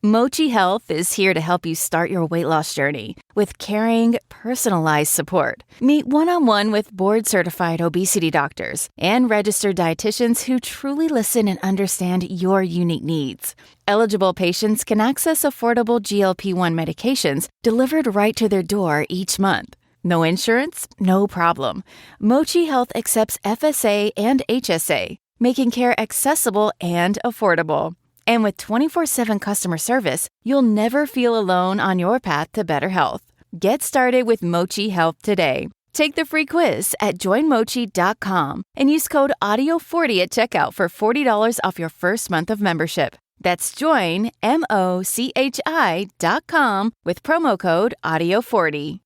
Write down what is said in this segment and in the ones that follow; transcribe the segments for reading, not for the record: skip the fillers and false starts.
Mochi Health is here to help you start your weight loss journey with caring, personalized support. Meet one-on-one with board-certified obesity doctors and registered dietitians who truly listen and understand your unique needs. Eligible patients can access affordable GLP-1 medications delivered right to their door each month. No insurance? No problem. Mochi Health accepts FSA and HSA, making care accessible and affordable. And with 24/7 customer service, you'll never feel alone on your path to better health. Get started with Mochi Health today. Take the free quiz at joinmochi.com and use code AUDIO40 at checkout for $40 off your first month of membership. That's joinmochi.com with promo code AUDIO40.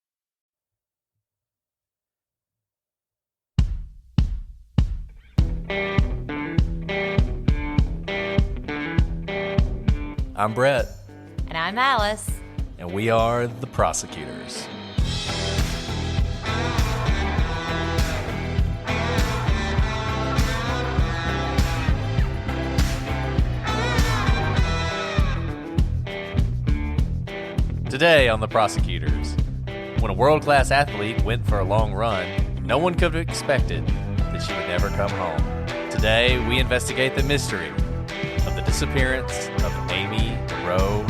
I'm Brett. And I'm Alice. And we are the Prosecutors. Today on the Prosecutors, when a world-class athlete went for a long run, no one could have expected that she would never come home. Today, we investigate the mystery of the disappearance of Amy Bechtel.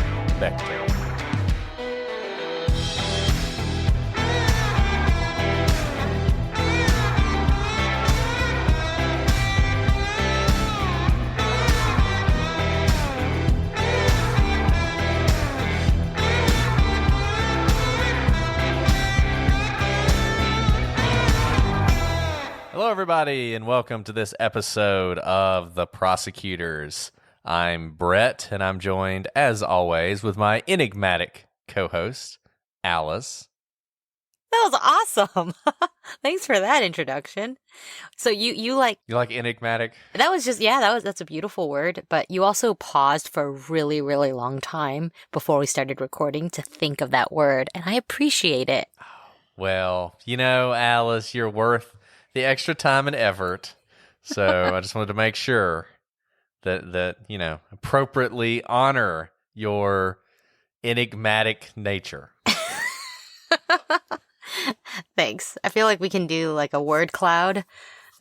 Hello, everybody, and welcome to this episode of The Prosecutors. I'm Brett, and I'm joined, as always, with my enigmatic co-host, Alice. That was awesome. Thanks for that introduction. So you like... You like enigmatic? That was just, that's a beautiful word, but you also paused for a really, really long time before we started recording to think of that word, and I appreciate it. Well, you know, Alice, you're worth the extra time and effort, so I just wanted to make sure that you know, appropriately honor your enigmatic nature. Thanks. I feel like we can do like a word cloud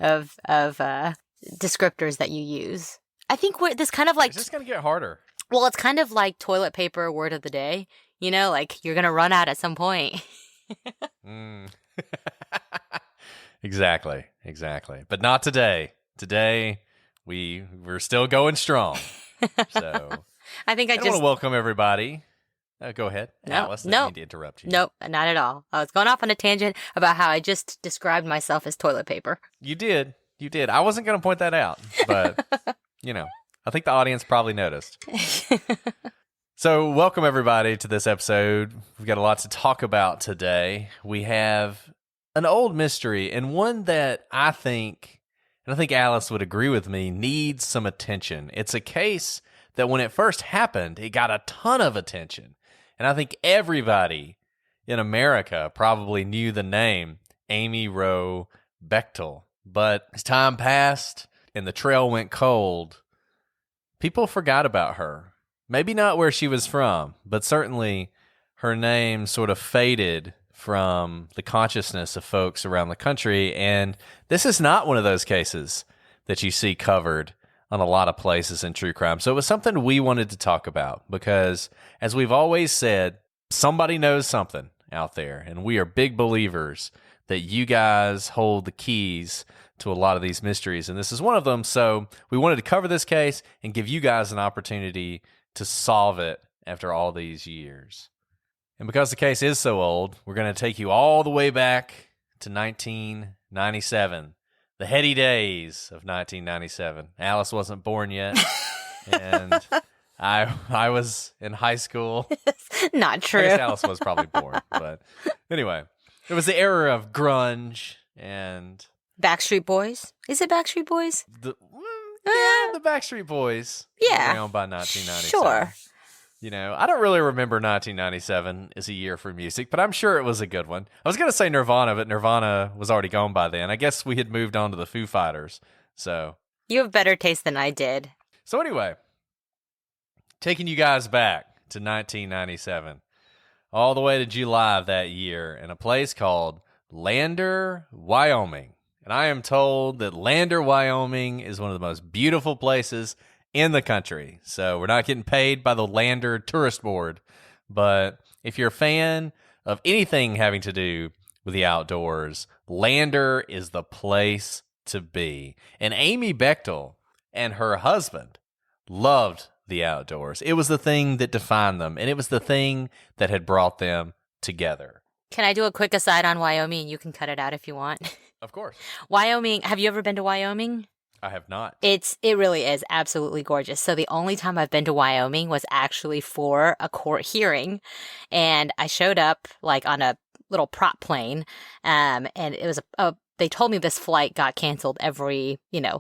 of descriptors that you use. I think this kind of like... It's just going to get harder. Well, it's kind of like toilet paper word of the day. You know, like you're going to run out at some point. Exactly. But not today. Today... We're still going strong. So I think I want to welcome everybody. Go ahead, Alice. I didn't mean to interrupt you. Nope, not at all. I was going off on a tangent about how I just described myself as toilet paper. You did. I wasn't going to point that out, but you know, I think the audience probably noticed. So welcome everybody to this episode. We've got a lot to talk about today. We have an old mystery and one that I think Alice would agree with me, needs some attention. It's a case that when it first happened, it got a ton of attention. And I think everybody in America probably knew the name Amy Bechtel. But as time passed and the trail went cold, people forgot about her. Maybe not where she was from, but certainly her name sort of faded from the consciousness of folks around the country. And this is not one of those cases that you see covered on a lot of places in true crime. So it was something we wanted to talk about because, as we've always said, somebody knows something out there. And we are big believers that you guys hold the keys to a lot of these mysteries. And this is one of them. So we wanted to cover this case and give you guys an opportunity to solve it after all these years. And because the case is so old, we're going to take you all the way back to 1997, the heady days of 1997. Alice wasn't born yet, and I was in high school. Not true. I guess Alice was probably born, but anyway, it was the era of grunge and... Backstreet Boys? Is it Backstreet Boys? The Backstreet Boys. Yeah. Around by 1997. Sure. You know, I don't really remember 1997 as a year for music, but I'm sure it was a good one. I was going to say Nirvana, but Nirvana was already gone by then. I guess we had moved on to the Foo Fighters, so... You have better taste than I did. So anyway, taking you guys back to 1997, all the way to July of that year in a place called Lander, Wyoming. And I am told that Lander, Wyoming is one of the most beautiful places in the country. So we're not getting paid by the Lander Tourist Board. But if you're a fan of anything having to do with the outdoors, Lander is the place to be. And Amy Bechtel and her husband loved the outdoors. It was the thing that defined them, and it was the thing that had brought them together. Can I do a quick aside on Wyoming? You can cut it out if you want. Of course. Wyoming, have you ever been to Wyoming? I have not. It really is absolutely gorgeous. So the only time I've been to Wyoming was actually for a court hearing. And I showed up like on a little prop plane. And it was they told me this flight got canceled every,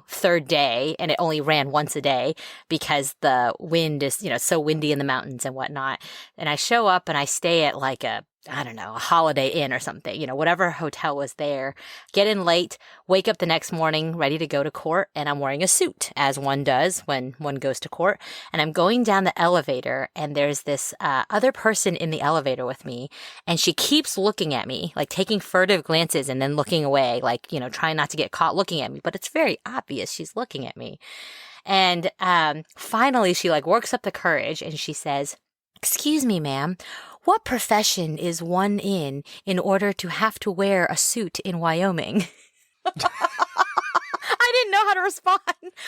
third day, and it only ran once a day because the wind is, so windy in the mountains and whatnot. And I show up and I stay at like a Holiday Inn or something, whatever hotel was there, get in late, wake up the next morning ready to go to court. And I'm wearing a suit, as one does when one goes to court. And I'm going down the elevator, and there's this other person in the elevator with me. And she keeps looking at me, like taking furtive glances and then looking away, like, trying not to get caught looking at me. But it's very obvious she's looking at me. And finally, she like works up the courage and she says, "Excuse me, ma'am. What profession is one in order to have to wear a suit in Wyoming?" I didn't know how to respond,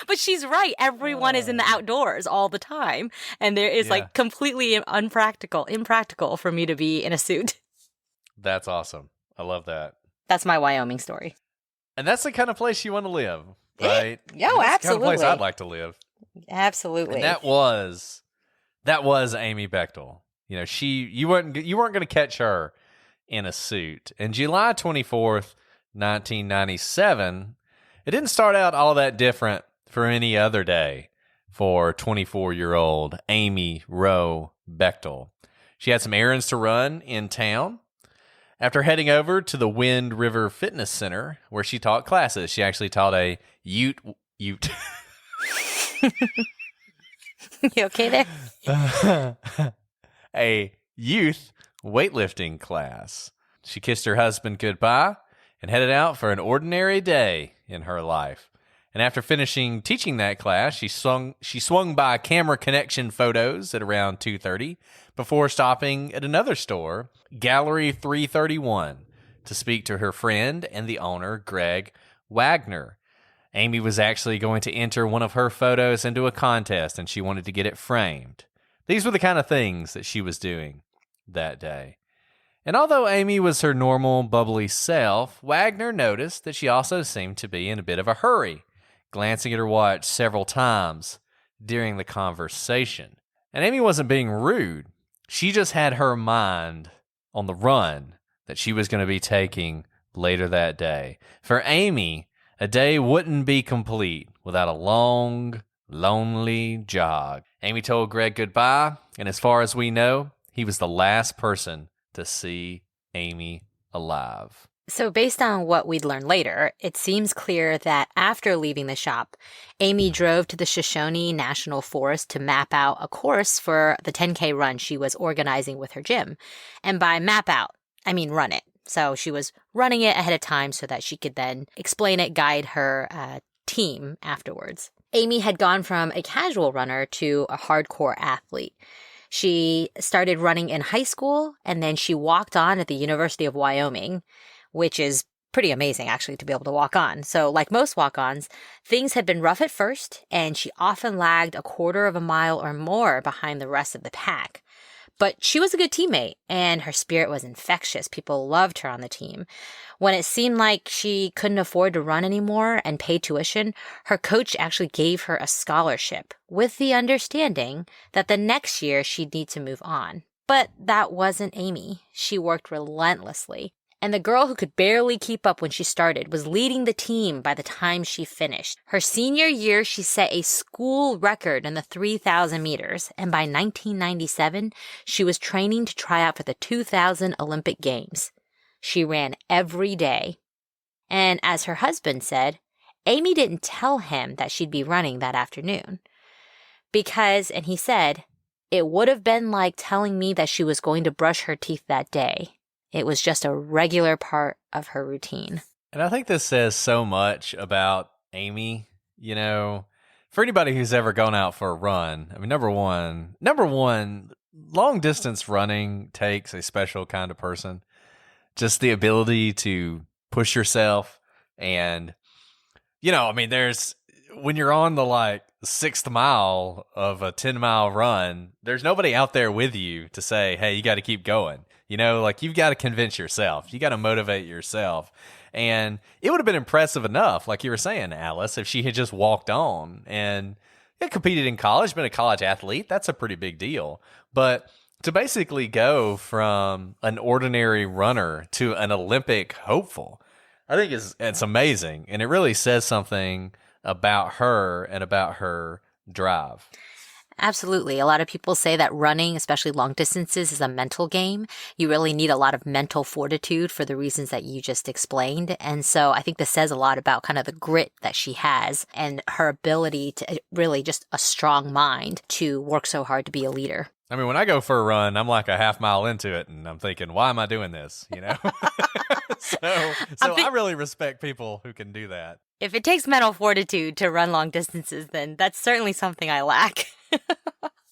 but she's right. Everyone is in the outdoors all the time. And there is like completely impractical for me to be in a suit. That's awesome. I love that. That's my Wyoming story. And that's the kind of place you want to live, right? Yeah, that's absolutely. the kind of place I'd like to live. Absolutely. And that was Amy Bechtel. You weren't going to catch her in a suit. And July 24th, 1997, it didn't start out all that different for any other day for 24-year-old Amy Rowe Bechtel. She had some errands to run in town. After heading over to the Wind River Fitness Center, where she taught classes, she actually taught a Ute. You okay there? A youth weightlifting class. She kissed her husband goodbye and headed out for an ordinary day in her life. And after finishing teaching that class, she swung by Camera Connection Photos at around 2:30 before stopping at another store, Gallery 331, to speak to her friend and the owner, Greg Wagner. Amy was actually going to enter one of her photos into a contest, and she wanted to get it framed. These were the kind of things that she was doing that day. And although Amy was her normal, bubbly self, Wagner noticed that she also seemed to be in a bit of a hurry, glancing at her watch several times during the conversation. And Amy wasn't being rude. She just had her mind on the run that she was going to be taking later that day. For Amy, a day wouldn't be complete without a long, lonely jog. Amy told Greg goodbye, and as far as we know, he was the last person to see Amy alive. So based on what we'd learn later, it seems clear that after leaving the shop, Amy drove to the Shoshone National Forest to map out a course for the 10K run she was organizing with her gym. And by map out, I mean run it. So she was running it ahead of time so that she could then explain it, guide her team afterwards. Amy had gone from a casual runner to a hardcore athlete. She started running in high school, and then she walked on at the University of Wyoming, which is pretty amazing, actually, to be able to walk on. So like most walk-ons, things had been rough at first, and she often lagged a quarter of a mile or more behind the rest of the pack. But she was a good teammate, and her spirit was infectious. People loved her on the team. When it seemed like she couldn't afford to run anymore and pay tuition, her coach actually gave her a scholarship with the understanding that the next year she'd need to move on. But that wasn't Amy. She worked relentlessly. And the girl who could barely keep up when she started was leading the team by the time she finished. Her senior year, she set a school record in the 3,000 meters, and by 1997, she was training to try out for the 2000 Olympic Games. She ran every day. And as her husband said, Amy didn't tell him that she'd be running that afternoon. Because, and he said, It would have been like telling me that she was going to brush her teeth that day. It was just a regular part of her routine. And I think this says so much about Amy, for anybody who's ever gone out for a run. I mean, number one, long distance running takes a special kind of person. Just the ability to push yourself and, when you're on the sixth mile of a 10-mile run, there's nobody out there with you to say, hey, you got to keep going. You've got to convince yourself. You got to motivate yourself. And it would have been impressive enough, like you were saying, Alice, if she had just walked on and competed in college, been a college athlete. That's a pretty big deal. But to basically go from an ordinary runner to an Olympic hopeful, I think it's amazing. And it really says something about her and about her drive. Absolutely. A lot of people say that running, especially long distances, is a mental game. You really need a lot of mental fortitude for the reasons that you just explained. And so I think this says a lot about kind of the grit that she has and her ability to really just a strong mind to work so hard to be a leader. I mean, when I go for a run, I'm like a half mile into it and I'm thinking, why am I doing this? So I really respect people who can do that. If it takes mental fortitude to run long distances, then that's certainly something I lack.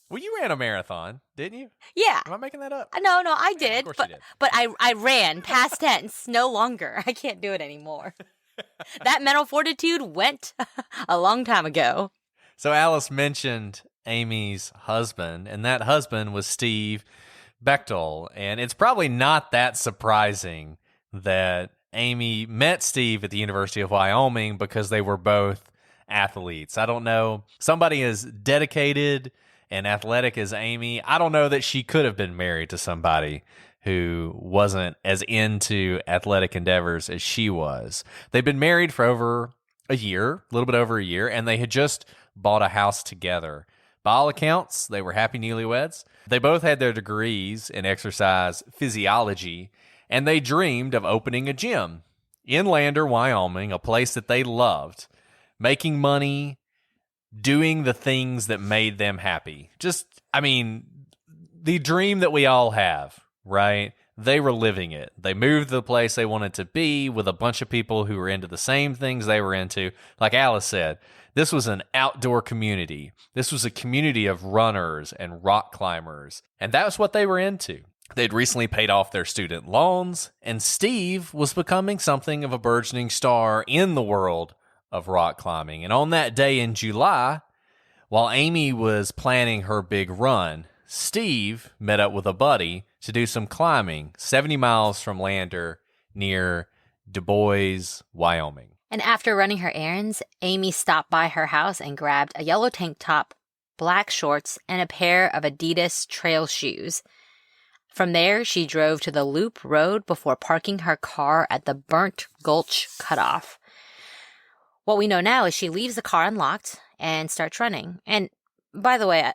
Well, you ran a marathon, didn't you? Yeah. Am I making that up? No, I did. Of course you did. But I ran, past tense, no longer. I can't do it anymore. That mental fortitude went a long time ago. So Alice mentioned Amy's husband, and that husband was Steve Bechtel. And it's probably not that surprising that Amy met Steve at the University of Wyoming because they were both athletes. I don't know. Somebody as dedicated and athletic as Amy, I don't know that she could have been married to somebody who wasn't as into athletic endeavors as she was. They'd been married for over a year, a little bit over a year, and they had just bought a house together. By all accounts, they were happy newlyweds. They both had their degrees in exercise physiology, and they dreamed of opening a gym in Lander, Wyoming, a place that they loved, making money, doing the things that made them happy. The dream that we all have, right? They were living it. They moved to the place they wanted to be with a bunch of people who were into the same things they were into. Like Alice said, this was an outdoor community. This was a community of runners and rock climbers, and that's what they were into. They'd recently paid off their student loans, and Steve was becoming something of a burgeoning star in the world of rock climbing. And on that day in July, while Amy was planning her big run, Steve met up with a buddy to do some climbing 70 miles from Lander near Du Bois, Wyoming. And after running her errands, Amy stopped by her house and grabbed a yellow tank top, black shorts, and a pair of Adidas trail shoes. From there, she drove to the Loop Road before parking her car at the Burnt Gulch Cutoff. What we know now is she leaves the car unlocked and starts running. And by the way,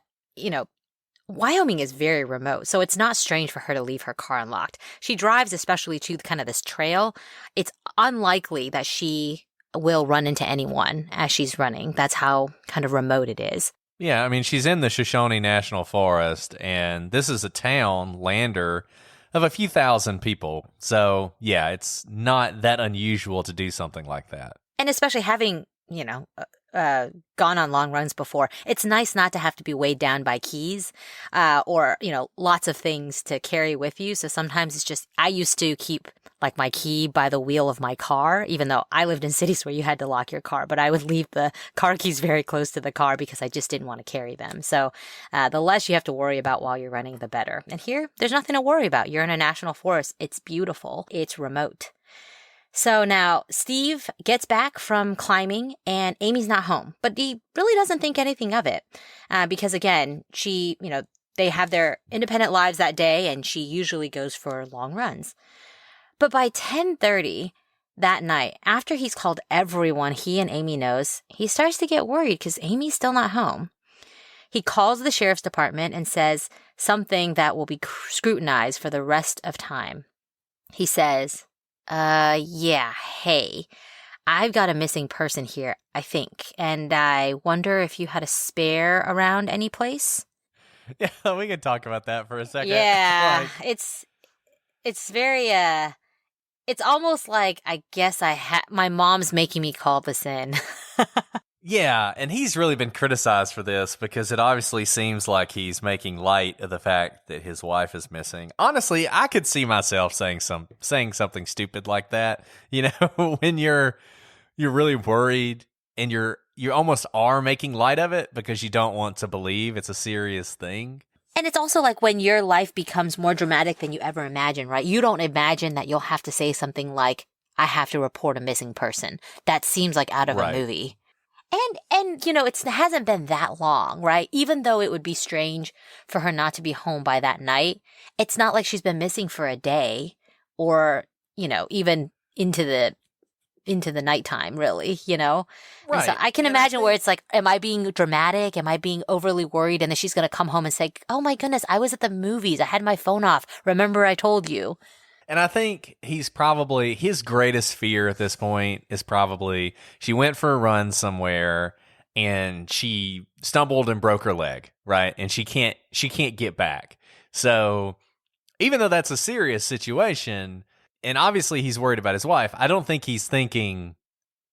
Wyoming is very remote, so it's not strange for her to leave her car unlocked. She drives especially to kind of this trail. It's unlikely that she will run into anyone as she's running. That's how kind of remote it is. Yeah, I mean, she's in the Shoshone National Forest, and this is a town, Lander, of a few thousand people. So, yeah, it's not that unusual to do something like that. And especially having, gone on long runs before, it's nice not to have to be weighed down by keys or, lots of things to carry with you. So sometimes it's just, I used to keep my key by the wheel of my car, even though I lived in cities where you had to lock your car, but I would leave the car keys very close to the car because I just didn't want to carry them. So the less you have to worry about while you're running, the better. And here, there's nothing to worry about. You're in a national forest. It's beautiful. It's remote. So now Steve gets back from climbing and Amy's not home, but he really doesn't think anything of it because again, they have their independent lives that day and she usually goes for long runs. But by 10:30 that night, after he's called everyone he and Amy knows, he starts to get worried because Amy's still not home. He calls the sheriff's department and says something that will be scrutinized for the rest of time. He says, hey, I've got a missing person here, I think, and I wonder if you had a spare around any place? Yeah, we can talk about that for a second. Yeah, Like, it's very it's almost like I guess my mom's making me call this in. yeah, and he's really been criticized for this because it obviously seems like he's making light of the fact that his wife is missing. Honestly, I could see myself saying something stupid like that. You know, when you're really worried and you almost are making light of it because you don't want to believe it's a serious thing. And it's also like when your life becomes more dramatic than you ever imagined, right? You don't imagine that you'll have to say something like, I have to report a missing person. That seems like out of Right. a movie. And you know, it hasn't been that long, right? Even though it would be strange for her not to be home by that night, it's not like she's been missing for a day or, you know, even into the nighttime, really, you know? And so Right. I can And I imagine where think- it's like, am I being dramatic? Am I being overly worried? And then she's going to come home and say, oh my goodness, I was at the movies. I had my phone off. Remember I told you. And I think he's probably, his greatest fear at this point is probably she went for a run somewhere and she stumbled and broke her leg, right? And she can't get back. So even though that's a serious situation, and obviously he's worried about his wife, I don't think he's thinking,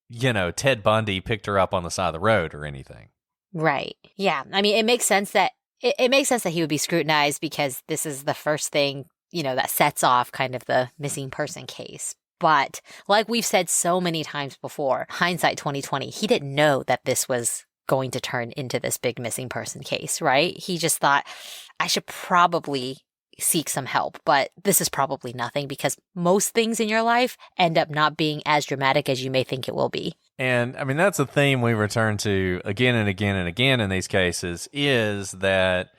you know, Ted Bundy picked her up on the side of the road or anything. Right. Yeah. I mean, it makes sense that it makes sense that he would be scrutinized because this is the first thing, you know, that sets off kind of the missing person case. But like we've said so many times before, hindsight 2020, he didn't know that this was going to turn into this big missing person case, right? He just thought, I should probably seek some help, but this is probably nothing because most things in your life end up not being as dramatic as you may think it will be. And I mean, that's a theme we return to again and again and again in these cases, is that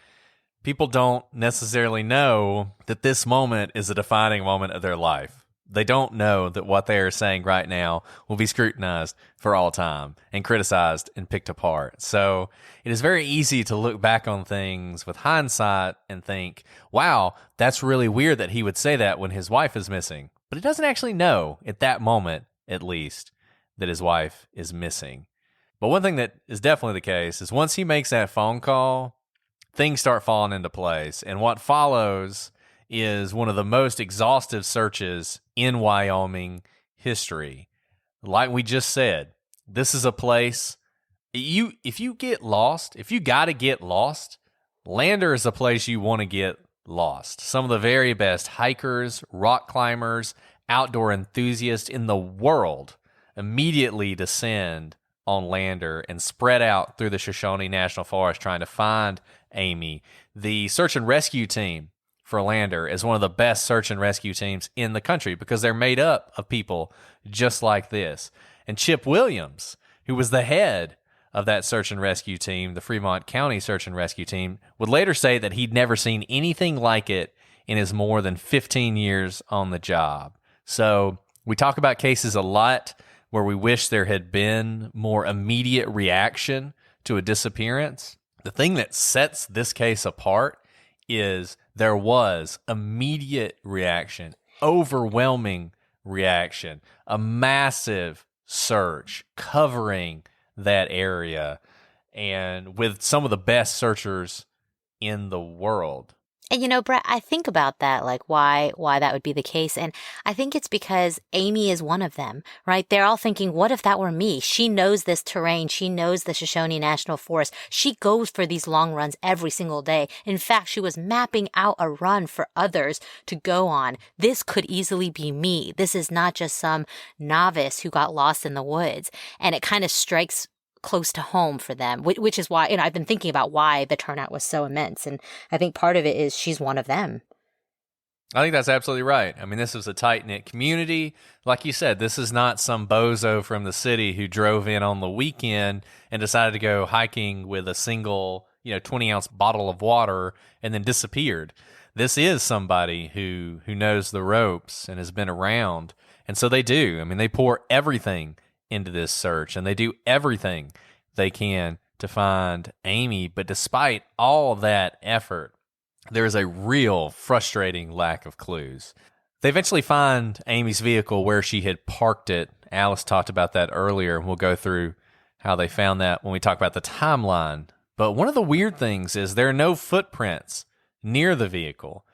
people don't necessarily know that this moment is a defining moment of their life. They don't know that what they are saying right now will be scrutinized for all time and criticized and picked apart. So it is very easy to look back on things with hindsight and think, wow, that's really weird that he would say that when his wife is missing. But he doesn't actually know, at that moment at least, that his wife is missing. But one thing that is definitely the case is once he makes that phone call, things start falling into place. And what follows is one of the most exhaustive searches in Wyoming history. Like we just said, this is a place, if you get lost, if you got to get lost, Lander is a place you want to get lost. Some of the very best hikers, rock climbers, outdoor enthusiasts in the world immediately descend on Lander and spread out through the Shoshone National Forest trying to find Amy. The search and rescue team for Lander is one of the best search and rescue teams in the country because they're made up of people just like this. And Chip Williams, who was the head of that search and rescue team, the Fremont County search and rescue team, would later say that he'd never seen anything like it in his more than 15 years on the job. So we talk about cases a lot where we wish there had been more immediate reaction to a disappearance. The thing that sets this case apart is there was immediate reaction, overwhelming reaction, a massive search covering that area, and with some of the best searchers in the world. And you know, Brett, I think about that, like why that would be the case. And I think it's because Amy is one of them, right? They're all thinking, what if that were me? She knows this terrain. She knows the Shoshone National Forest. She goes for these long runs every single day. In fact, she was mapping out a run for others to go on. This could easily be me. This is not just some novice who got lost in the woods. And it kind of strikes close to home for them, which is why, I've been thinking about why the turnout was so immense. And I think part of it is she's one of them. I think that's absolutely right. I mean, this was a tight-knit community. Like you said, this is not some bozo from the city who drove in on the weekend and decided to go hiking with a single, 20-ounce bottle of water and then disappeared. This is somebody who knows the ropes and has been around. And so they do. I mean, they pour everything into this search, and they do everything they can to find Amy. But despite all that effort, there is a real frustrating lack of clues. They eventually find Amy's vehicle where she had parked it. Alice talked about that earlier, and we'll go through how they found that when we talk about the timeline But one of the weird things is there are no footprints near the vehicle,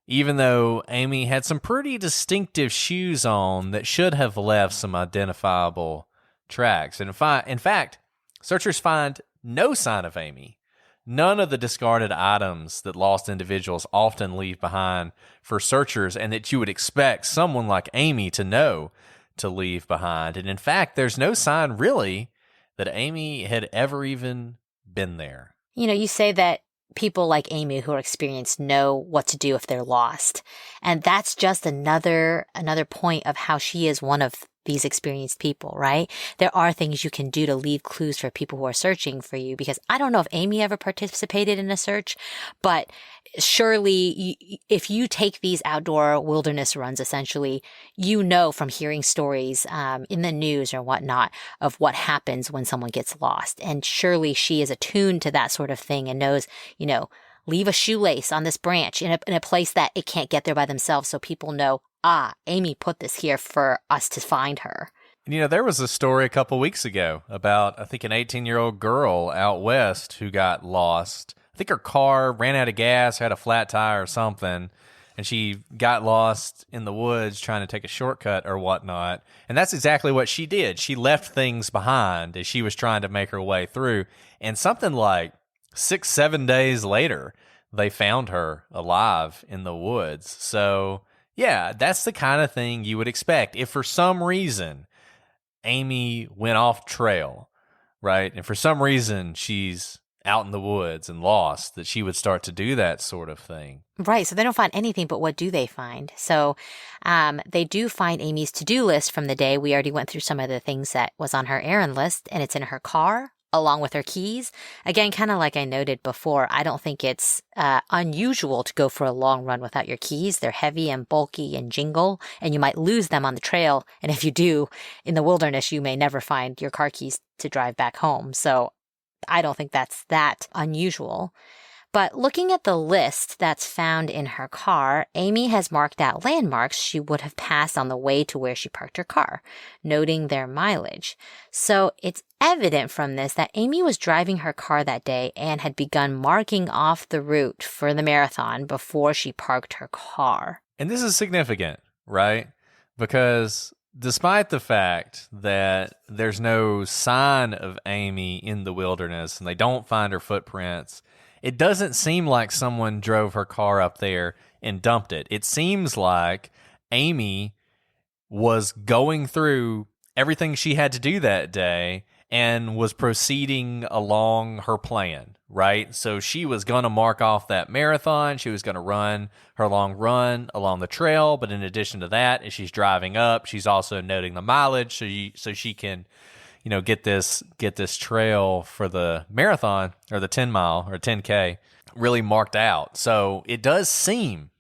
even though Amy had some pretty distinctive shoes on that should have left some identifiable tracks. And in fact, searchers find no sign of Amy. None of the discarded items that lost individuals often leave behind for searchers and that you would expect someone like Amy to know to leave behind. And in fact, there's no sign really that Amy had ever even been there. You know, you say that people like Amy who are experienced know what to do if they're lost. And that's just another point of how she is one of these experienced people, right? There are things you can do to leave clues for people who are searching for you, because I don't know if Amy ever participated in a search, but surely if you take these outdoor wilderness runs, essentially, you know from hearing stories in the news or whatnot of what happens when someone gets lost. And surely she is attuned to that sort of thing and knows, you know, leave a shoelace on this branch in a place that it can't get there by themselves, so people know, Amy put this here for us to find her. You know, there was a story a couple weeks ago about, I think, an 18-year-old girl out west who got lost. I think her car ran out of gas, had a flat tire or something, and she got lost in the woods trying to take a shortcut or whatnot. And that's exactly what she did. She left things behind as she was trying to make her way through. And something like 6-7 days later, they found her alive in the woods. So yeah, that's the kind of thing you would expect. If for some reason Amy went off trail, right, and for some reason she's out in the woods and lost, that she would start to do that sort of thing. Right. So they don't find anything, but what do they find? So they do find Amy's to-do list from the day. We already went through some of the things that was on her errand list, and it's in her car, along with her keys. Again, kind of like I noted before, I don't think it's unusual to go for a long run without your keys. They're heavy and bulky and jingle, and you might lose them on the trail. And if you do, in the wilderness, you may never find your car keys to drive back home. So I don't think that's that unusual. But looking at the list that's found in her car, Amy has marked out landmarks she would have passed on the way to where she parked her car, noting their mileage. So it's evident from this that Amy was driving her car that day and had begun marking off the route for the marathon before she parked her car. And this is significant, right? Because despite the fact that there's no sign of Amy in the wilderness and they don't find her footprints, it doesn't seem like someone drove her car up there and dumped it. It seems like Amy was going through everything she had to do that day and was proceeding along her plan, right? So she was going to mark off that marathon. She was going to run her long run along the trail. But in addition to that, as she's driving up, she's also noting the mileage so she can, you know, get this trail for the marathon or the 10 mile or 10K really marked out. So it does seem,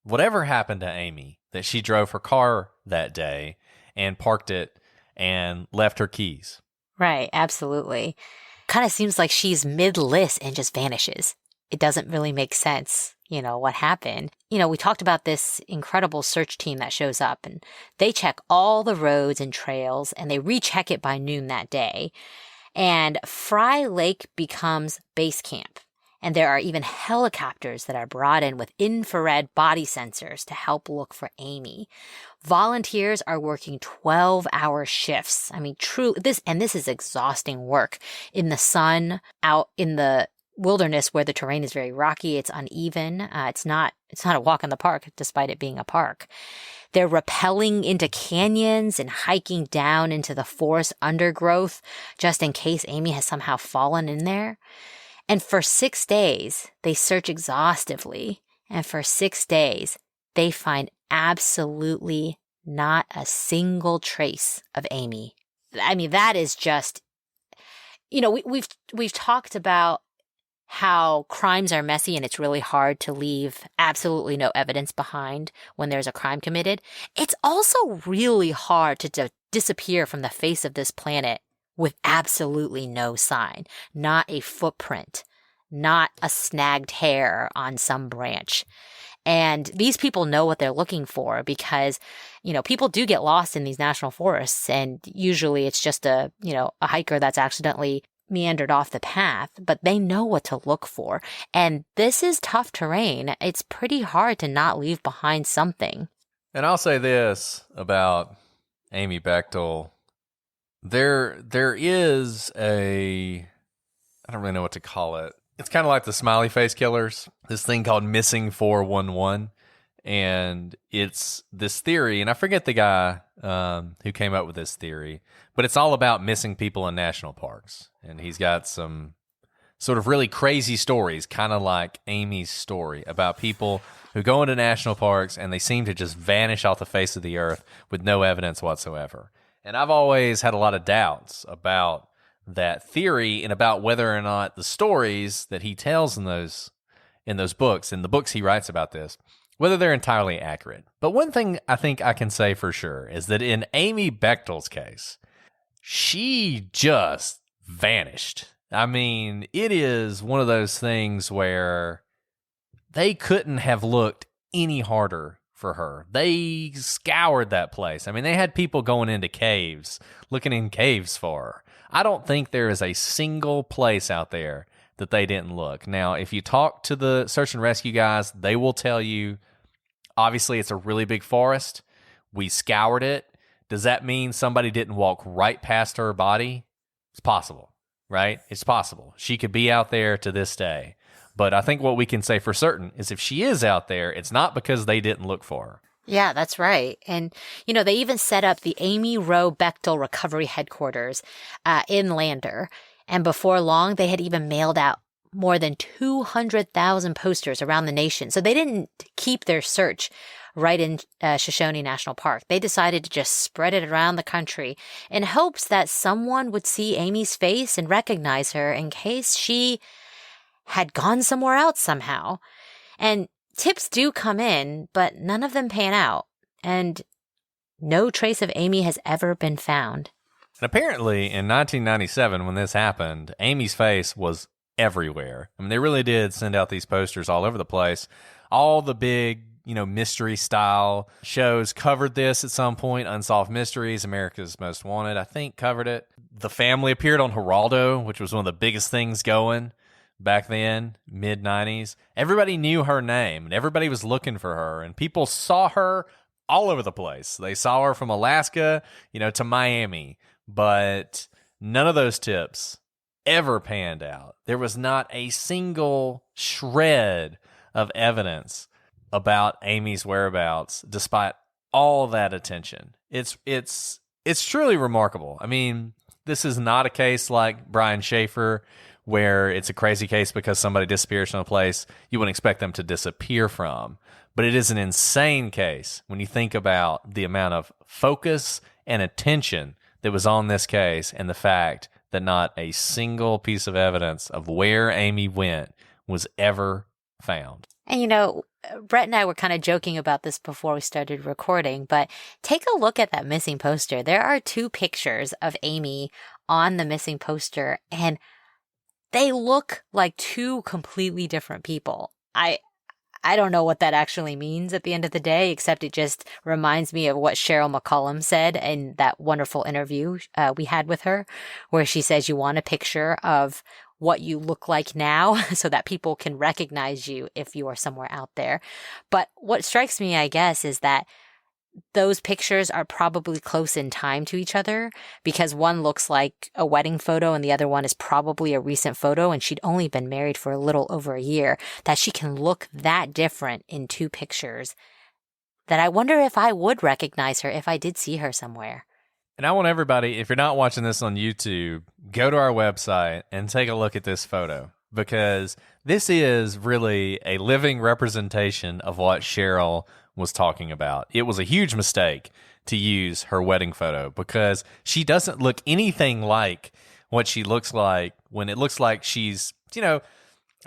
whatever happened to Amy, that she drove her car that day and parked it and left her keys. Right, absolutely. Kind of seems like she's mid-list and just vanishes. It doesn't really make sense, you know, what happened. You know, we talked about this incredible search team that shows up, and they check all the roads and trails, and they recheck it by noon that day. And Fry Lake becomes base camp. And there are even helicopters that are brought in with infrared body sensors to help look for Amy. Volunteers are working 12-hour shifts. I mean, this is exhausting work in the sun, out in the wilderness where the terrain is very rocky. It's uneven. It's not a walk in the park, despite it being a park. They're rappelling into canyons and hiking down into the forest undergrowth just in case Amy has somehow fallen in there. And for 6 days, they search exhaustively. And for 6 days, they find absolutely not a single trace of Amy. I mean, that is just, you know, we've talked about how crimes are messy and it's really hard to leave absolutely no evidence behind when there's a crime committed. It's also really hard to disappear from the face of this planet with absolutely no sign, not a footprint, not a snagged hair on some branch. And these people know what they're looking for because, you know, people do get lost in these national forests, and usually it's just a hiker that's accidentally meandered off the path, but they know what to look for. And this is tough terrain. It's pretty hard to not leave behind something. And I'll say this about Amy Bechtel. There is I don't really know what to call it. It's kind of like the smiley face killers, this thing called Missing 411. And it's this theory, and I forget the guy who came up with this theory, but it's all about missing people in national parks. And he's got some sort of really crazy stories, kind of like Amy's story, about people who go into national parks and they seem to just vanish off the face of the earth with no evidence whatsoever. And I've always had a lot of doubts about that theory and about whether or not the stories that he tells in those books, in the books he writes about this, whether they're entirely accurate. But one thing I think I can say for sure is that in Amy Bechtel's case, she just vanished. I mean, it is one of those things where they couldn't have looked any harder for her. They scoured that place. I mean, they had people going into caves, looking in caves for her. I don't think there is a single place out there that they didn't look. Now, if you talk to the search and rescue guys, they will tell you, obviously, it's a really big forest. We scoured it. Does that mean somebody didn't walk right past her body? It's possible, right? It's possible. She could be out there to this day. But I think what we can say for certain is if she is out there, it's not because they didn't look for her. Yeah, that's right. And, they even set up the Amy Rowe Bechtel Recovery Headquarters in Lander. And before long, they had even mailed out more than 200,000 posters around the nation. So they didn't keep their search right in Shoshone National Park. They decided to just spread it around the country in hopes that someone would see Amy's face and recognize her in case she had gone somewhere else somehow. And tips do come in, but none of them pan out. And no trace of Amy has ever been found. And apparently, in 1997, when this happened, Amy's face was everywhere. I mean, they really did send out these posters all over the place. All the big, mystery-style shows covered this at some point. Unsolved Mysteries, America's Most Wanted, I think, covered it. The Family appeared on Geraldo, which was one of the biggest things going back then, mid-90s. Everybody knew her name, and everybody was looking for her, and people saw her all over the place. They saw her from Alaska, to Miami. But none of those tips ever panned out. There was not a single shred of evidence about Amy's whereabouts, despite all that attention. It's truly remarkable. I mean, this is not a case like Brian Schaefer, where it's a crazy case because somebody disappears from a place you wouldn't expect them to disappear from. But it is an insane case when you think about the amount of focus and attention that was on this case and the fact that not a single piece of evidence of where Amy went was ever found. And Brett and I were kind of joking about this before we started recording, but take a look at that missing poster. There are 2 pictures of Amy on the missing poster, and they look like 2 completely different people. I don't know what that actually means at the end of the day, except it just reminds me of what Cheryl McCollum said in that wonderful interview we had with her, where she says you want a picture of what you look like now so that people can recognize you if you are somewhere out there. But what strikes me, I guess, is that those pictures are probably close in time to each other because one looks like a wedding photo and the other one is probably a recent photo, and she'd only been married for a little over a year, that she can look that different in 2 pictures that I wonder if I would recognize her if I did see her somewhere. And I want everybody, if you're not watching this on YouTube, go to our website and take a look at this photo, because this is really a living representation of what Cheryl was talking about. It was a huge mistake to use her wedding photo because she doesn't look anything like what she looks like when it looks like she's,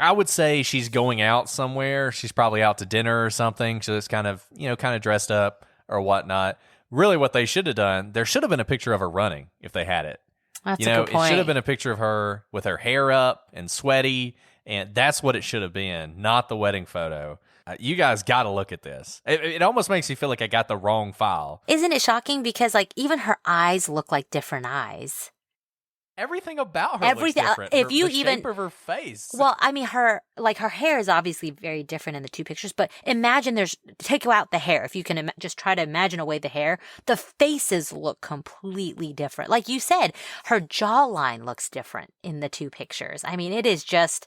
I would say she's going out somewhere. She's probably out to dinner or something. So it's kind of dressed up or whatnot. Really what they should have done, there should have been a picture of her running if they had it. That's a good point. It should have been a picture of her with her hair up and sweaty, and that's what it should have been, not the wedding photo. You guys got to look at this. It almost makes me feel like I got the wrong file. Isn't it shocking? Because even her eyes look like different eyes. Everything about her Everything. looks different. If you the even shape of her face. Well, I mean, her hair is obviously very different in the two pictures, but imagine take out the hair. If you can just try to imagine away the hair, the faces look completely different. Like you said, her jawline looks different in the two pictures. I mean, it is just,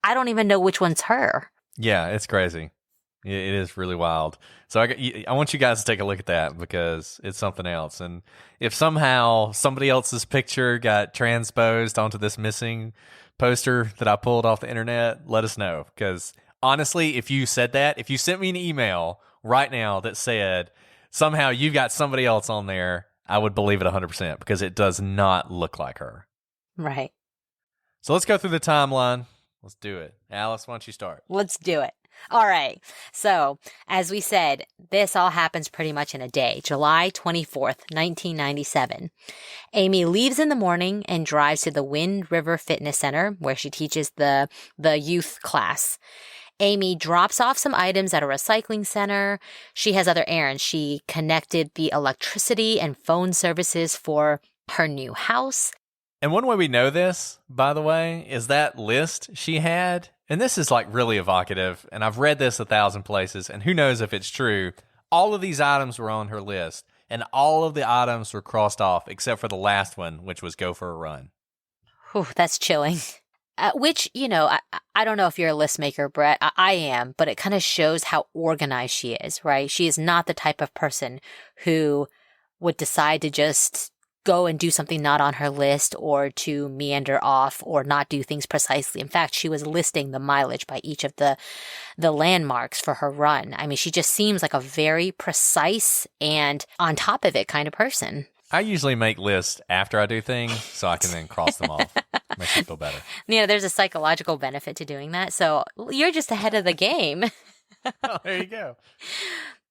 I don't even know which one's her. Yeah, it's crazy. It is really wild. So I want you guys to take a look at that because it's something else. And if somehow somebody else's picture got transposed onto this missing poster that I pulled off the internet, let us know. Because honestly, if you said that, if you sent me an email right now that said somehow you've got somebody else on there, I would believe it 100% because it does not look like her. Right. So let's go through the timeline. Let's do it. Alice, why don't you start? Let's do it. All right. So, as we said, this all happens pretty much in a day, July 24th, 1997. Amy leaves in the morning and drives to the Wind River Fitness Center where she teaches the youth class. Amy drops off some items at a recycling center. She has other errands. She connected the electricity and phone services for her new house. And one way we know this, by the way, is that list she had. And this is like really evocative. And I've read this 1,000 places. And who knows if it's true. All of these items were on her list. And all of the items were crossed off except for the last one, which was go for a run. Whew, that's chilling. Which, I don't know if you're a list maker, Brett. I am. But it kind of shows how organized she is, right? She is not the type of person who would decide to just go and do something not on her list or to meander off or not do things precisely. In fact, she was listing the mileage by each of the landmarks for her run. I mean, she just seems like a very precise and on top of it kind of person. I usually make lists after I do things so I can then cross them off. Makes me feel better. There's a psychological benefit to doing that. So you're just ahead of the game. Oh, there you go.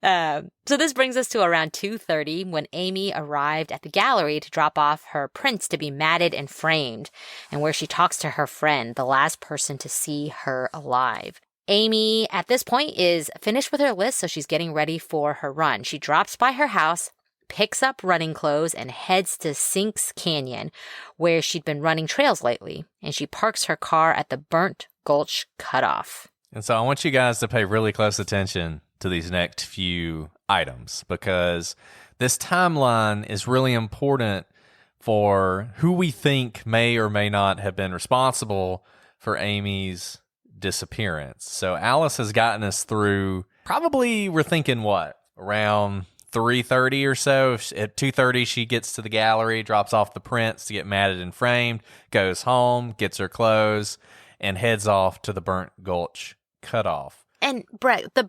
So this brings us to around 2:30 when Amy arrived at the gallery to drop off her prints to be matted and framed, and where she talks to her friend, the last person to see her alive. Amy, at this point, is finished with her list, so she's getting ready for her run. She drops by her house, picks up running clothes, and heads to Sinks Canyon, where she'd been running trails lately, and she parks her car at the Burnt Gulch Cutoff. And so I want you guys to pay really close attention to these next few items because this timeline is really important for who we think may or may not have been responsible for Amy's disappearance. So Alice has gotten us through probably, we're thinking what, around 3:30 or so. At 2:30 she gets to the gallery, drops off the prints to get matted and framed, goes home, gets her clothes, and heads off to the Burnt Gulch Cutoff. And Brett, the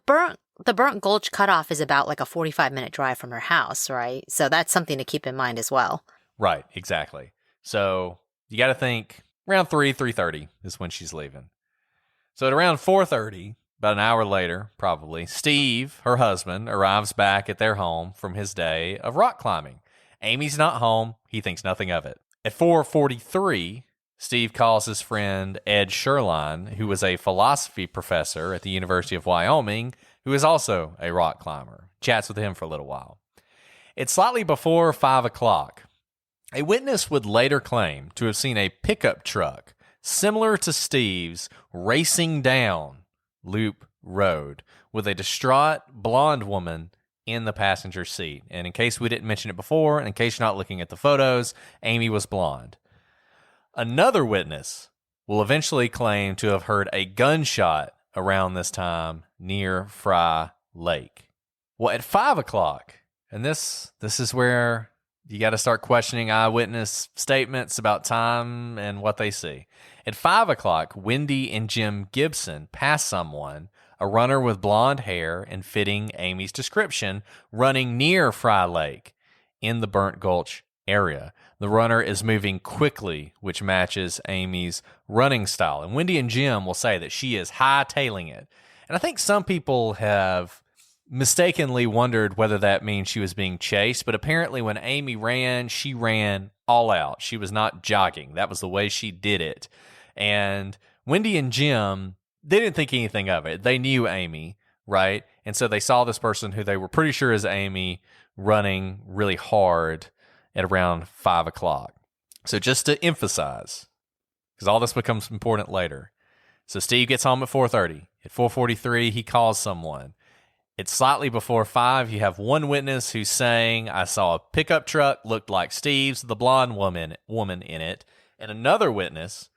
Burnt Gulch Cutoff is about like a 45-minute drive from her house, right? So that's something to keep in mind as well. Right, exactly. So you got to think around 3:30 is when she's leaving. So at around 4:30, about an hour later, probably, Steve, her husband, arrives back at their home from his day of rock climbing. Amy's not home. He thinks nothing of it. At 4:43, Steve calls his friend Ed Sherline, who was a philosophy professor at the University of Wyoming, who is also a rock climber. Chats with him for a little while. It's slightly before 5 o'clock. A witness would later claim to have seen a pickup truck similar to Steve's racing down Loop Road with a distraught blonde woman in the passenger seat. And in case we didn't mention it before, and in case you're not looking at the photos, Amy was blonde. Another witness will eventually claim to have heard a gunshot around this time near Fry Lake. Well, at 5 o'clock, and this is where you got to start questioning eyewitness statements about time and what they see. At 5 o'clock, Wendy and Jim Gibson pass someone, a runner with blonde hair and fitting Amy's description, running near Fry Lake in the Burnt Gulch area. The runner is moving quickly, which matches Amy's running style. And Wendy and Jim will say that she is hightailing it. And I think some people have mistakenly wondered whether that means she was being chased. But apparently when Amy ran, she ran all out. She was not jogging. That was the way she did it. And Wendy and Jim, they didn't think anything of it. They knew Amy, right? And so they saw this person who they were pretty sure is Amy running really hard at around 5 o'clock. So just to emphasize, because all this becomes important later. So Steve gets home at 4:30. At 4:43, he calls someone. It's slightly before 5. You have one witness who's saying, I saw a pickup truck, looked like Steve's, the blonde woman in it, and another witness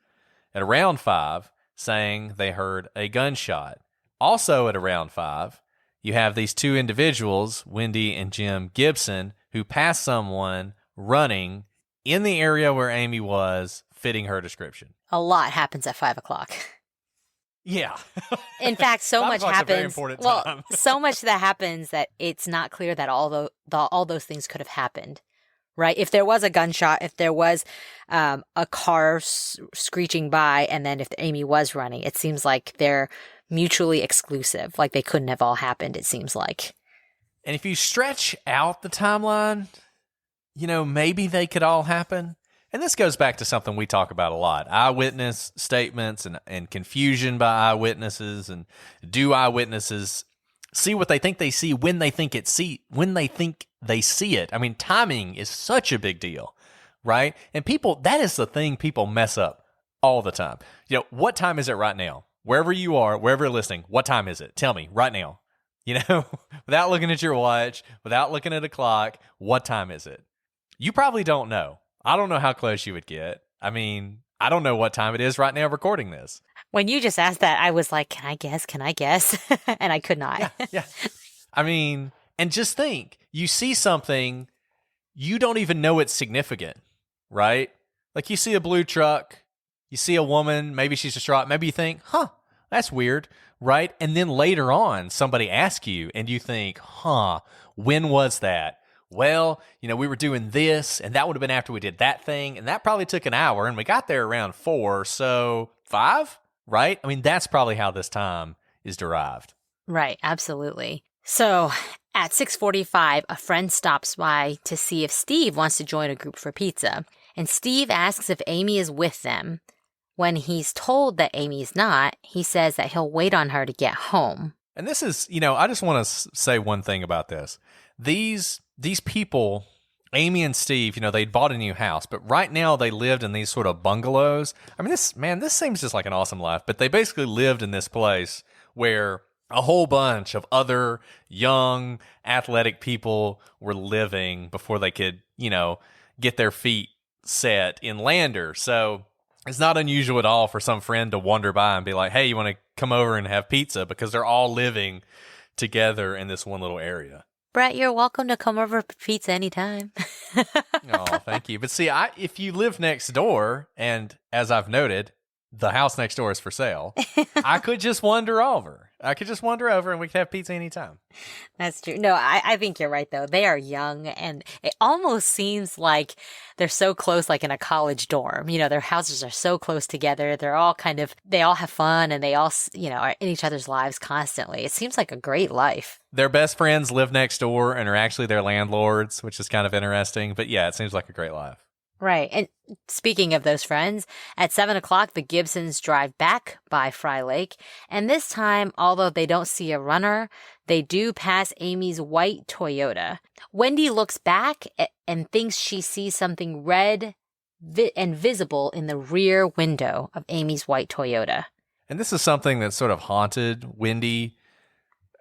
at around 5 saying they heard a gunshot. Also at around 5, you have these two individuals, Wendy and Jim Gibson, who pass someone running in the area where Amy was, fitting her description. A lot happens at 5 o'clock. Yeah. In fact, so much happens. A very important time. So much that happens that it's not clear that all those things could have happened, right? If there was a gunshot, if there was a car screeching by, and then if Amy was running, it seems like they're mutually exclusive. Like they couldn't have all happened, it seems like. And if you stretch out the timeline, maybe they could all happen. And this goes back to something we talk about a lot, eyewitness statements and confusion by eyewitnesses. And do eyewitnesses see what they think they see when they think they see it? I mean, timing is such a big deal, right? And that is the thing people mess up all the time. What time is it right now? Wherever you are, wherever you're listening, what time is it? Tell me right now, without looking at your watch, without looking at a clock, what time is it? You probably don't know. I don't know how close you would get. I mean, I don't know what time it is right now recording this. When you just asked that, I was like, can I guess? And I could not. Yeah. I mean, and just think, you see something, you don't even know it's significant, right? Like you see a blue truck, you see a woman, maybe she's distraught, maybe you think, that's weird, right? And then later on, somebody asks you and you think, when was that? Well, we were doing this, and that would have been after we did that thing, and that probably took an hour, and we got there around 4, so 5, right? I mean, that's probably how this time is derived. Right, absolutely. So at 6:45, a friend stops by to see if Steve wants to join a group for pizza, and Steve asks if Amy is with them. When he's told that Amy's not, he says that he'll wait on her to get home. And this is, I just want to say one thing about this. These people, Amy and Steve, they'd bought a new house, but right now they lived in these sort of bungalows. I mean, this seems just like an awesome life, but they basically lived in this place where a whole bunch of other young, athletic people were living before they could, get their feet set in Lander. So it's not unusual at all for some friend to wander by and be like, hey, you want to come over and have pizza? Because they're all living together in this one little area. Brett, you're welcome to come over for pizza anytime. Oh, thank you. But see, if you live next door, and as I've noted, the house next door is for sale, I could just wander over. And we could have pizza anytime. That's true. No, I think you're right, though. They are young, and it almost seems like they're so close, like in a college dorm. Their houses are so close together. They all have fun, and they all, are in each other's lives constantly. It seems like a great life. Their best friends live next door and are actually their landlords, which is kind of interesting. But yeah, it seems like a great life. Right. And speaking of those friends, at 7 o'clock, the Gibsons drive back by Fry Lake. And this time, although they don't see a runner, they do pass Amy's white Toyota. Wendy looks back and thinks she sees something red and visible in the rear window of Amy's white Toyota. And this is something that's sort of haunted Wendy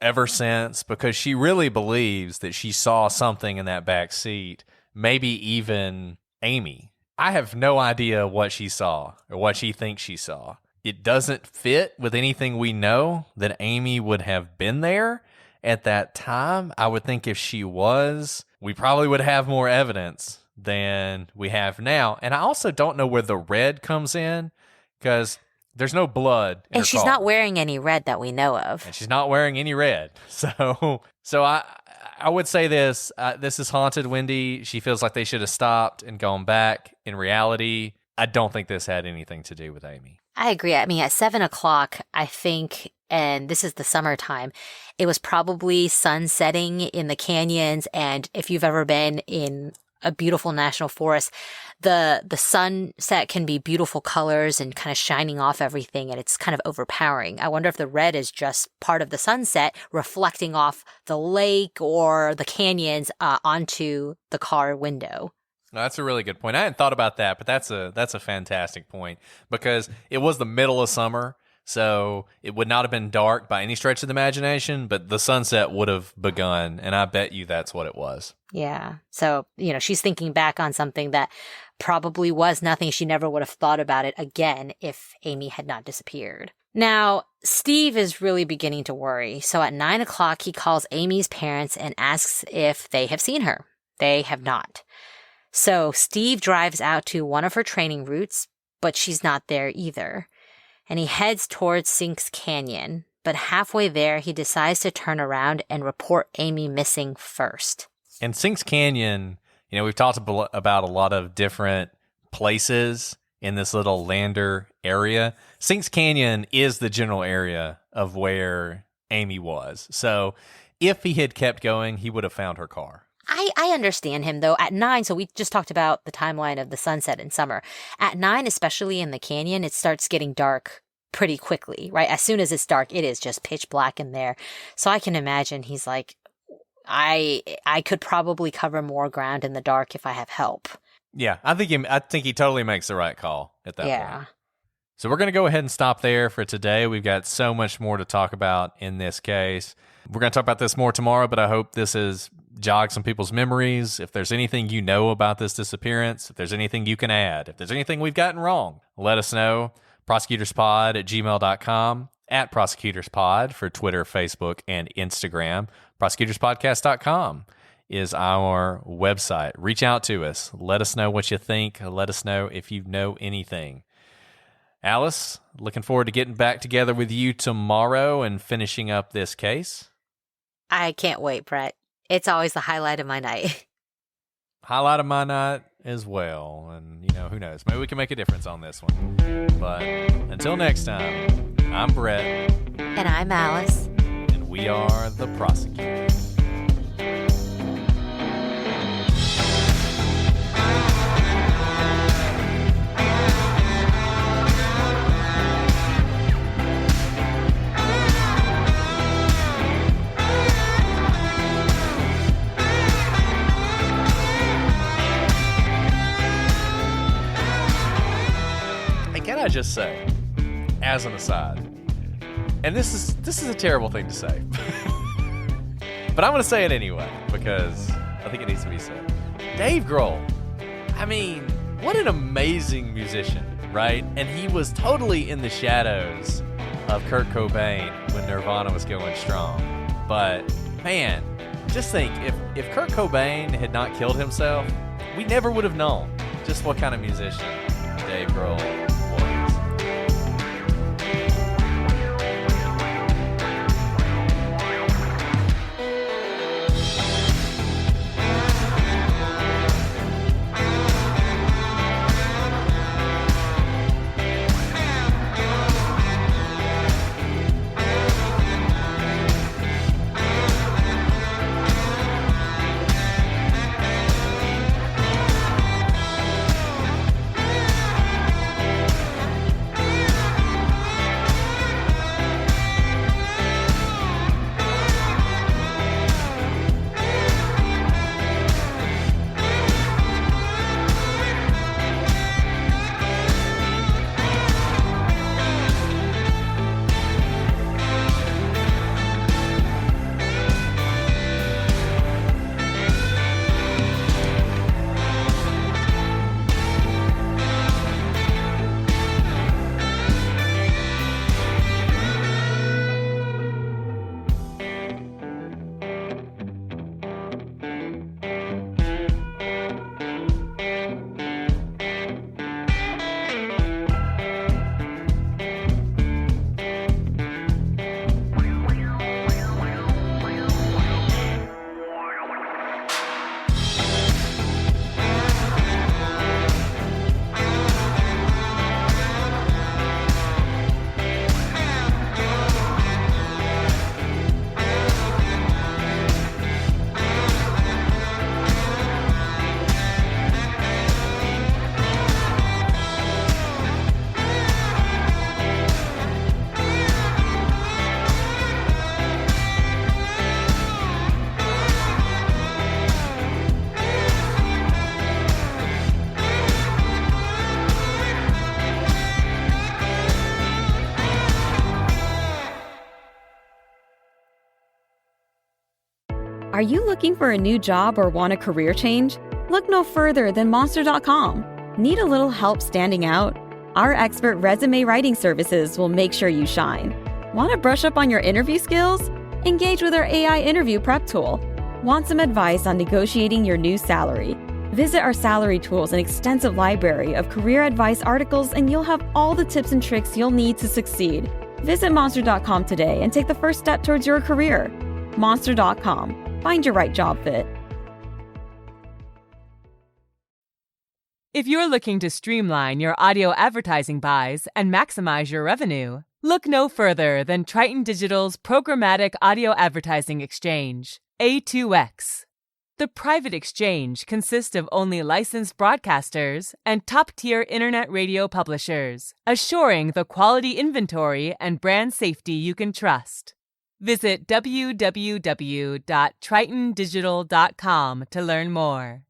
ever since, because she really believes that she saw something in that back seat, maybe even Amy. I have no idea what she saw or what she thinks she saw. It doesn't fit with anything we know that Amy would have been there at that time. I would think if she was, we probably would have more evidence than we have now. And I also don't know where the red comes in, because there's no blood in and her she's car. not wearing any red that we know of. And she's not wearing any red. So I would say this is haunted Wendy. She feels like they should have stopped and gone back. In reality, I don't think this had anything to do with Amy. I agree. I mean, at 7 o'clock, I think, and this is the summertime, it was probably sun setting in the canyons. And if you've ever been in a beautiful national forest, the sunset can be beautiful colors and kind of shining off everything, and it's kind of overpowering. I wonder if the red is just part of the sunset reflecting off the lake or the canyons onto the car window. No, that's a really good point. I hadn't thought about that, but that's a fantastic point because it was the middle of summer, so it would not have been dark by any stretch of the imagination, but the sunset would have begun, and I bet you that's what it was. Yeah. So, she's thinking back on something that probably was nothing. She never would have thought about it again if Amy had not disappeared. Now, Steve is really beginning to worry. So at 9 o'clock, he calls Amy's parents and asks if they have seen her. They have not. So Steve drives out to one of her training routes, but she's not there either. And he heads towards Sinks Canyon, but halfway there, he decides to turn around and report Amy missing first. And Sinks Canyon, we've talked about a lot of different places in this little Lander area. Sinks Canyon is the general area of where Amy was. So if he had kept going, he would have found her car. I understand him, though. At 9, so we just talked about the timeline of the sunset in summer. At 9, especially in the canyon, it starts getting dark pretty quickly, right? As soon as it's dark, it is just pitch black in there. So I can imagine he's like, I could probably cover more ground in the dark if I have help. Yeah, I think he totally makes the right call at that point. Yeah. So we're going to go ahead and stop there for today. We've got so much more to talk about in this case. We're going to talk about this more tomorrow, but I hope this has jogged some people's memories. If there's anything you know about this disappearance, if there's anything you can add, if there's anything we've gotten wrong, let us know. prosecutorspod@gmail.com, @prosecutorspod for Twitter, Facebook, and Instagram. prosecutorspodcast.com is our website. Reach out to us. Let us know what you think. Let us know if you know anything. Alice, looking forward to getting back together with you tomorrow and finishing up this case. I can't wait, Brett. It's always the highlight of my night. Highlight of my night as well. And, who knows? Maybe we can make a difference on this one. But until next time, I'm Brett. And I'm Alice. And we are the prosecutors. I just say, as an aside, and this is a terrible thing to say, but I'm going to say it anyway because I think it needs to be said. Dave Grohl, I mean, what an amazing musician, right? And he was totally in the shadows of Kurt Cobain when Nirvana was going strong. But man, just think, if Kurt Cobain had not killed himself, we never would have known just what kind of musician Dave Grohl was. Are you looking for a new job or want a career change? Look no further than Monster.com. Need a little help standing out? Our expert resume writing services will make sure you shine. Want to brush up on your interview skills? Engage with our AI interview prep tool. Want some advice on negotiating your new salary? Visit our salary tools and extensive library of career advice articles, and you'll have all the tips and tricks you'll need to succeed. Visit Monster.com today and take the first step towards your career. Monster.com. Find your right job fit. If you're looking to streamline your audio advertising buys and maximize your revenue, look no further than Triton Digital's programmatic audio advertising exchange, A2X. The private exchange consists of only licensed broadcasters and top-tier internet radio publishers, assuring the quality inventory and brand safety you can trust. Visit www.tritondigital.com to learn more.